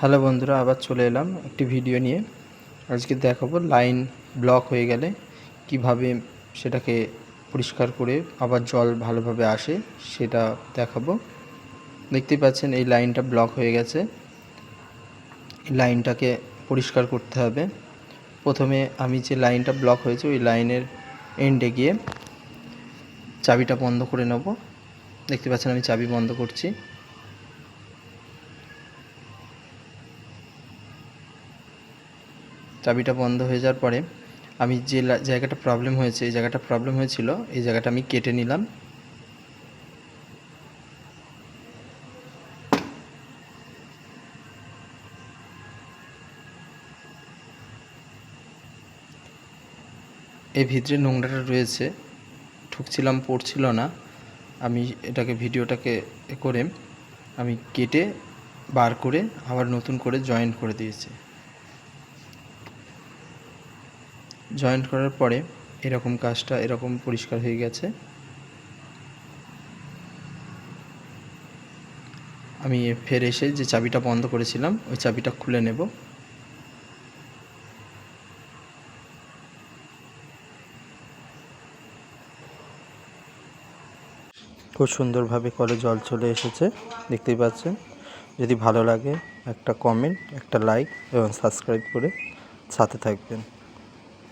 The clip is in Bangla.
হ্যালো বন্ধুরা, আবার চলে এলাম একটি ভিডিও নিয়ে। আজকে দেখাবো লাইন ব্লক হয়ে গেলে কিভাবে সেটাকে পরিষ্কার করে আবার জল ভালোভাবে আসে সেটা দেখাবো। দেখতেই পাচ্ছেন এই লাইনটা ব্লক হয়ে গেছে। এই লাইনটাকে পরিষ্কার করতে হবে। প্রথমে আমি যে লাইনটা ব্লক হয়েছে ওই লাইনের এন্ডে গিয়ে চাবিটা বন্ধ করে নেব। দেখতে পাচ্ছেন আমি চাবি বন্ধ করছি। চাবিটা বন্ধ হয়ে যাওয়ার পরে আমি যে জায়গাটা প্রবলেম হয়েছে এই জায়গাটা প্রবলেম হয়েছিল এই জায়গাটা আমি কেটে নিলাম। এই ভিতরে নোংরাটা রয়েছে, ঠুকছিলাম পড়ছিল না। আমি এটাকে ভিডিওটাকে করে আমি কেটে বার করে আবার নতুন করে জয়েন্ট করে দিয়েছি। জয়েন্ট করার পরে এরকম কাজটা এরকম পরিষ্কার হয়ে গেছে। আমি ফের এসে যে চাবিটা বন্ধ করেছিলাম ওই চাবিটা খুলে নেব। খুব সুন্দরভাবে কলে জল চলে এসেছে, দেখতেই পাচ্ছেন। যদি ভালো লাগে একটা কমেন্ট, একটা লাইক এবং সাবস্ক্রাইব করে সাথে থাকবেন।